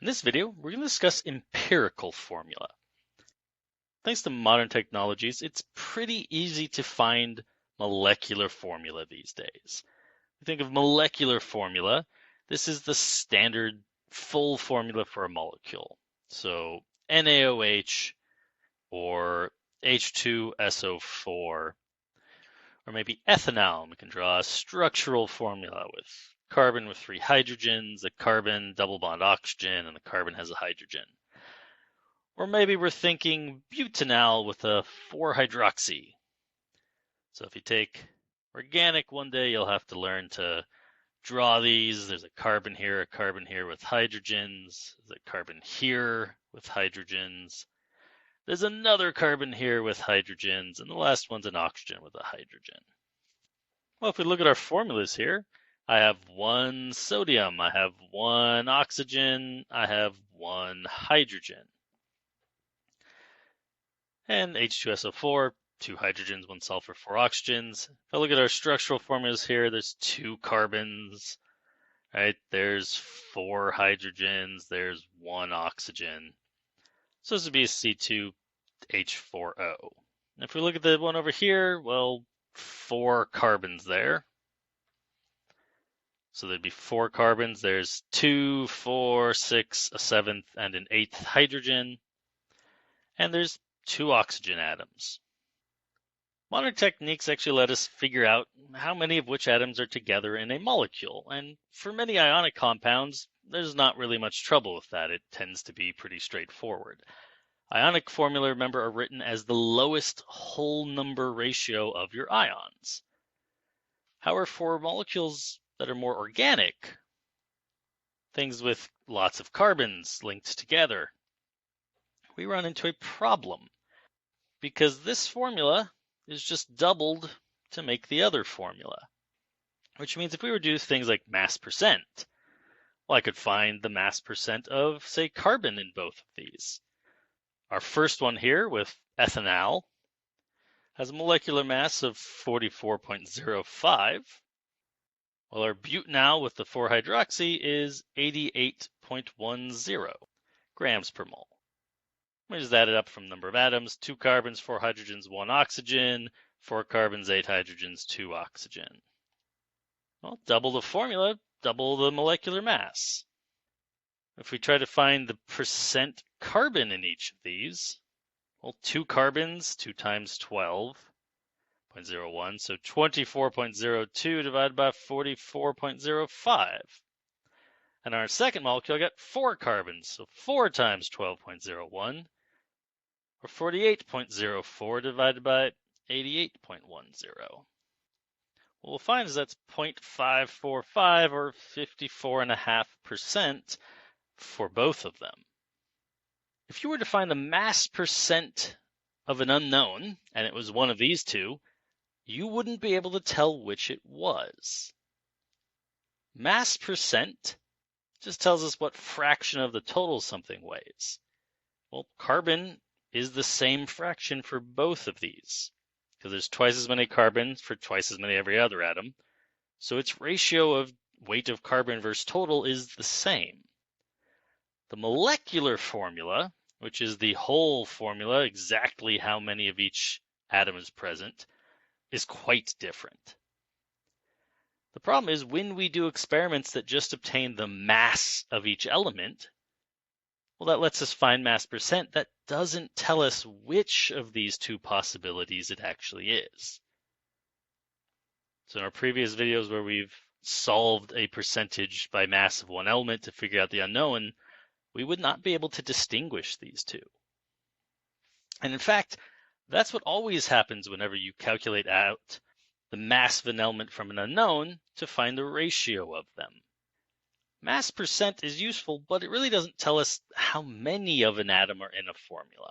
In this video, we're going to discuss empirical formula. Thanks to modern technologies, it's pretty easy to find molecular formula these days. We think of molecular formula, this is the standard full formula for a molecule. So NaOH or H2SO4, or maybe ethanol. We can draw a structural formula with carbon with 3 hydrogens, a carbon double bond oxygen, and the carbon has a hydrogen. Or maybe we're thinking butanol with a 4-hydroxy. So if you take organic one day, you'll have to learn to draw these. There's a carbon here with hydrogens. There's a carbon here with hydrogens. There's another carbon here with hydrogens, and the last one's an oxygen with a hydrogen. Well, if we look at our formulas here, I have 1 sodium, I have 1 oxygen, I have 1 hydrogen. And H2SO4, 2 hydrogens, 1 sulfur, 4 oxygens. If I look at our structural formulas here, there's 2 carbons, right? There's 4 hydrogens, there's 1 oxygen. So this would be a C2H4O. If we look at the one over here, well, 4 carbons there. So there'd be 4 carbons. There's 2, 4, 6, a 7th, and an 8th hydrogen. And there's 2 oxygen atoms. Modern techniques actually let us figure out how many of which atoms are together in a molecule. And for many ionic compounds, there's not really much trouble with that. It tends to be pretty straightforward. Ionic formula, remember, are written as the lowest whole number ratio of your ions. However, for molecules that are more organic, things with lots of carbons linked together, we run into a problem because this formula is just doubled to make the other formula, which means if we were to do things like mass percent, well, I could find the mass percent of, say, carbon in both of these. Our first one here with ethanol has a molecular mass of 44.05, while our butanol with the 4-hydroxy is 88.10 grams per mole. We just add it up from number of atoms, 2 carbons, 4 hydrogens, 1 oxygen, 4 carbons, 8 hydrogens, 2 oxygen. Well, double the formula, double the molecular mass. If we try to find the percent carbon in each of these, well, 2 carbons, 2 times 12.01, so 24.02 divided by 44.05. And our second molecule got 4 carbons, so 4 times 12.01, or 48.04 divided by 88.10. What we'll find is that's 0.545 or 54.5% for both of them. If you were to find the mass percent of an unknown, and it was one of these two, you wouldn't be able to tell which it was. Mass percent just tells us what fraction of the total something weighs. Well, carbon is the same fraction for both of these, because there's twice as many carbons for twice as many every other atom, so its ratio of weight of carbon versus total is the same. The molecular formula, which is the whole formula, exactly how many of each atom is present, is quite different. The problem is when we do experiments that just obtain the mass of each element, well, that lets us find mass percent. That doesn't tell us which of these two possibilities it actually is. So in our previous videos where we've solved a percentage by mass of one element to figure out the unknown, we would not be able to distinguish these two. And in fact, that's what always happens whenever you calculate out the mass of an element from an unknown to find the ratio of them. Mass percent is useful, but it really doesn't tell us how many of an atom are in a formula.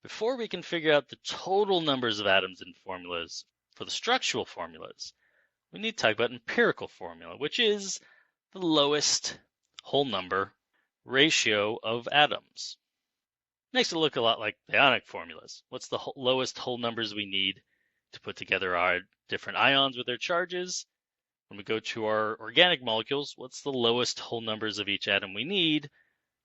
Before we can figure out the total numbers of atoms in formulas for the structural formulas, we need to talk about empirical formula, which is the lowest whole number ratio of atoms. Makes it look a lot like the ionic formulas. What's the lowest whole numbers we need to put together our different ions with their charges? when we go to our organic molecules, what's the lowest whole numbers of each atom we need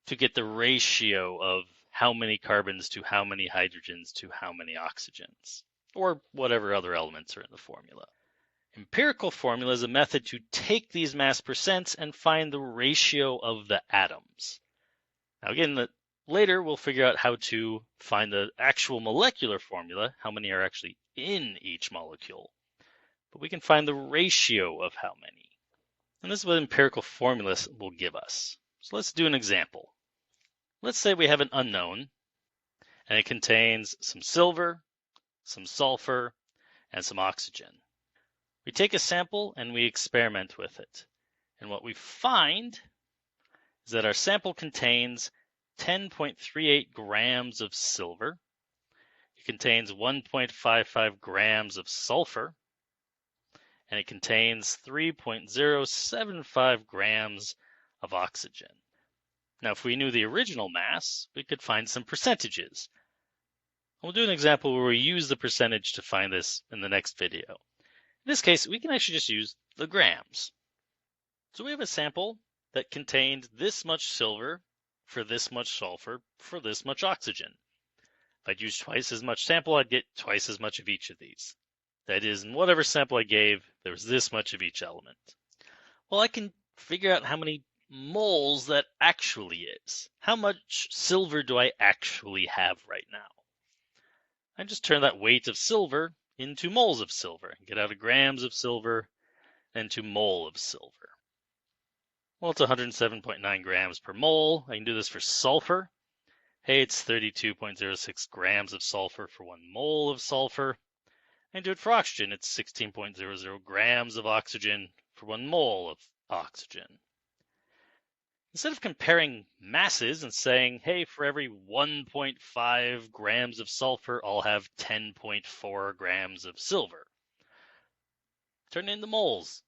to get the ratio of how many carbons to how many hydrogens to how many oxygens, or whatever other elements are in the formula. Empirical formula is a method to take these mass percents and find the ratio of the atoms. Now again, later we'll figure out how to find the actual molecular formula, how many are actually in each molecule. But we can find the ratio of how many. And this is what empirical formulas will give us. So let's do an example. Let's say we have an unknown, and it contains some silver, some sulfur, and some oxygen. We take a sample and we experiment with it. And what we find is that our sample contains 10.38 grams of silver. It contains 1.55 grams of sulfur, and it contains 3.075 grams of oxygen. Now, if we knew the original mass, we could find some percentages. We'll do an example where we use the percentage to find this in the next video. In this case, we can actually just use the grams. So we have a sample that contained this much silver for this much sulfur for this much oxygen. If I'd use twice as much sample, I'd get twice as much of each of these. That is, in whatever sample I gave, there was this much of each element. Well, I can figure out how many moles that actually is. How much silver do I actually have right now? I just turn that weight of silver into moles of silver and get out of grams of silver into mole of silver. Well, it's 107.9 grams per mole. I can do this for sulfur. Hey, it's 32.06 grams of sulfur for 1 mole of sulfur. I can do it for oxygen. It's 16.00 grams of oxygen for 1 mole of oxygen. Instead of comparing masses and saying, hey, for every 1.5 grams of sulfur, I'll have 10.4 grams of silver. Turn it into moles.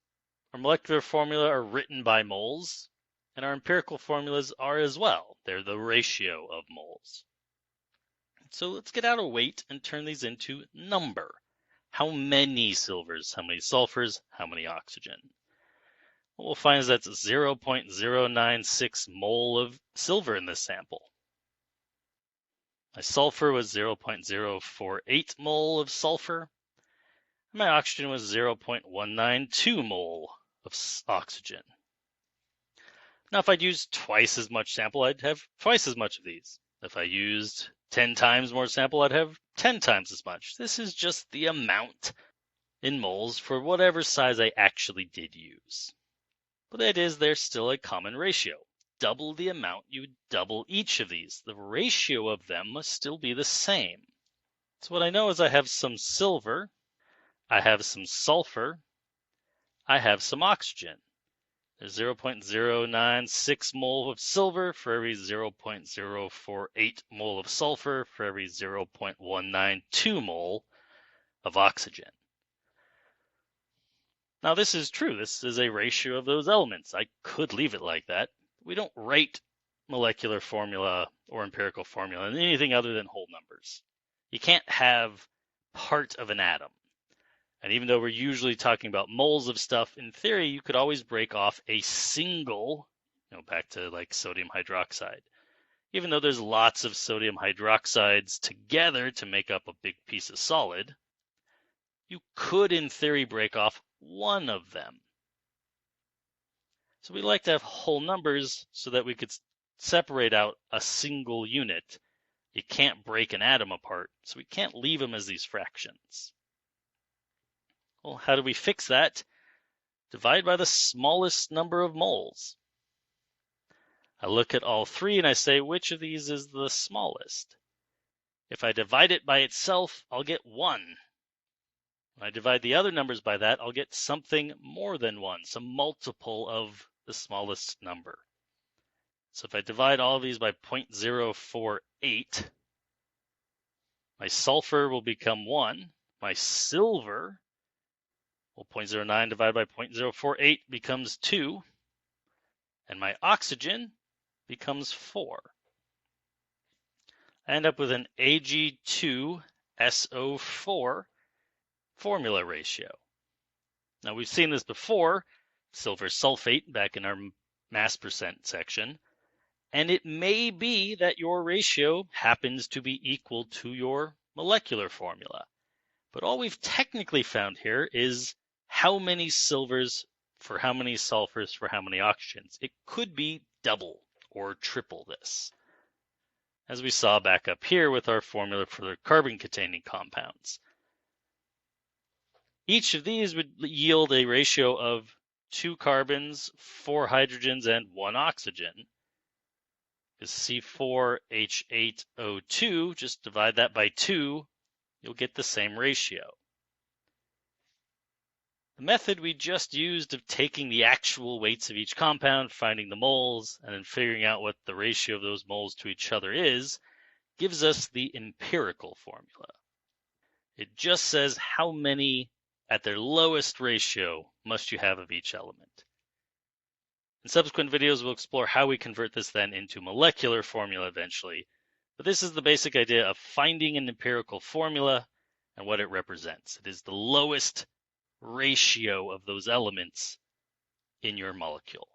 Our molecular formula are written by moles, and our empirical formulas are as well. They're the ratio of moles. So let's get out a weight and turn these into number. How many silvers, how many sulfurs, how many oxygen? What we'll find is that's 0.096 mole of silver in this sample. My sulfur was 0.048 mole of sulfur. And my oxygen was 0.192 mole of oxygen. Now, if I'd used twice as much sample, I'd have twice as much of these. If I used 10 times more sample, I'd have 10 times as much. This is just the amount in moles for whatever size I actually did use. But that is, there's still a common ratio. Double the amount, you double each of these. The ratio of them must still be the same. So what I know is I have some silver, I have some sulfur, I have some oxygen. There's 0.096 mole of silver for every 0.048 mole of sulfur for every 0.192 mole of oxygen. Now this is true. This is a ratio of those elements. I could leave it like that. We don't write molecular formula or empirical formula in anything other than whole numbers. You can't have part of an atom. And even though we're usually talking about moles of stuff, in theory, you could always break off a single, back to like sodium hydroxide. Even though there's lots of sodium hydroxides together to make up a big piece of solid, you could, in theory, break off one of them. So we like to have whole numbers so that we could separate out a single unit. You can't break an atom apart, so we can't leave them as these fractions. Well, how do we fix that? Divide by the smallest number of moles. I look at all three and I say, which of these is the smallest? If I divide it by itself, I'll get 1. When I divide the other numbers by that, I'll get something more than 1, some multiple of the smallest number. So if I divide all of these by 0.048, my sulfur will become 1. My silver, 0.09 divided by 0.048 becomes 2. And my oxygen becomes 4. I end up with an Ag2SO4 formula ratio. Now, we've seen this before, silver sulfate back in our mass percent section, and it may be that your ratio happens to be equal to your molecular formula. But all we've technically found here is how many silvers for how many sulfurs for how many oxygens. It could be double or triple this, as we saw back up here with our formula for the carbon-containing compounds. Each of these would yield a ratio of 2 carbons, 4 hydrogens, and 1 oxygen. Because C4H8O2, just divide that by 2, you'll get the same ratio. The method we just used of taking the actual weights of each compound, finding the moles, and then figuring out what the ratio of those moles to each other is, gives us the empirical formula. It just says how many at their lowest ratio must you have of each element. In subsequent videos, we'll explore how we convert this then into molecular formula eventually, but this is the basic idea of finding an empirical formula and what it represents. It is the lowest ratio of those elements in your molecule.